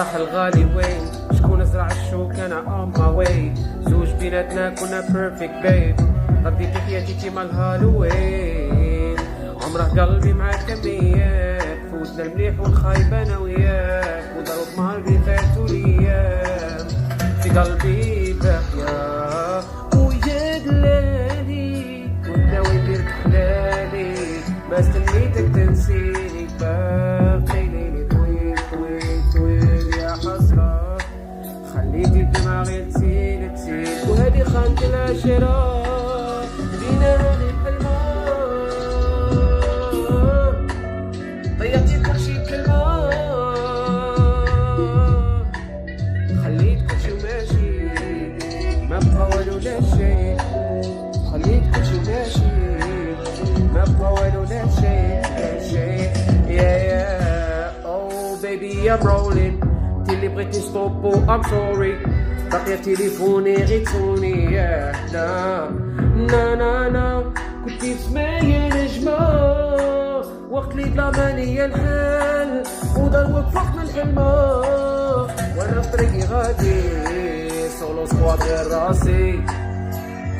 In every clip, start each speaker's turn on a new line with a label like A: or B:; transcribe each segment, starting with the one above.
A: راح الغالي وين؟ شكون زرع الشوك انا on my way. زوج بيناتنا كنا perfect babe. رديت حياتي كيما الهالوين. عمره قلبي معاك كميات. فوتنا المليح والخايب انا وياك. وضرب ماربي فاتوا الايام. في قلبي باقية ويا دلالي. كنت ناوي نديرك حلالي. ما استنيتك تنسيني. باقي ليلي طويل طويل طويل يا حسرة. خليتي دماغي تسيل تسيل. وهذه خانة العشرة بينا غير كلمة. ضيعتي كل شي بكلمة. خليت كل شي ماشي ما بقى والو لا شي. خليت كل شي ماشي ما بقى والو لا شي لا شي. Oh baby I'm rolling. انتي اللي بغيتي ستوبو I'm sorry. باقي في تليفوني غير تصوني. نا نا نا نا كنتي تسمعي نجمة. وقت لي ظلماني الحال وضربك فوق من الحلمة. وانا في طريقي غادي سولو سكواد غير راسي.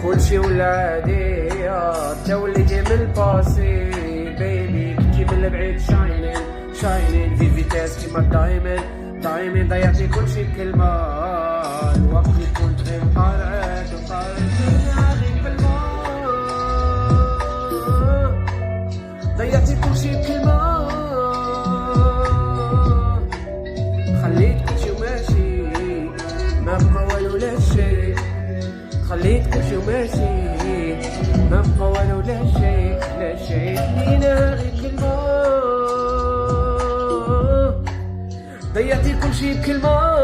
A: كلشي ولا عادي تا وليتي من الباسي. بيبي كنتي من البعيد شاينين شاينين في فيتاس كيما دايمن دايمن. ضيعتي كلشي بكلمة. الوقت اللي كنت غير قارعك وقارعك بالما. ضيعتي كلشي بكلمة. خليت كلشي وماشي ما بقى والو لا شي. خليت كلشي وماشي ما بقى والو لا شي لا شي. لينا غير كلمة. ضيعتي كلشي بكلمة.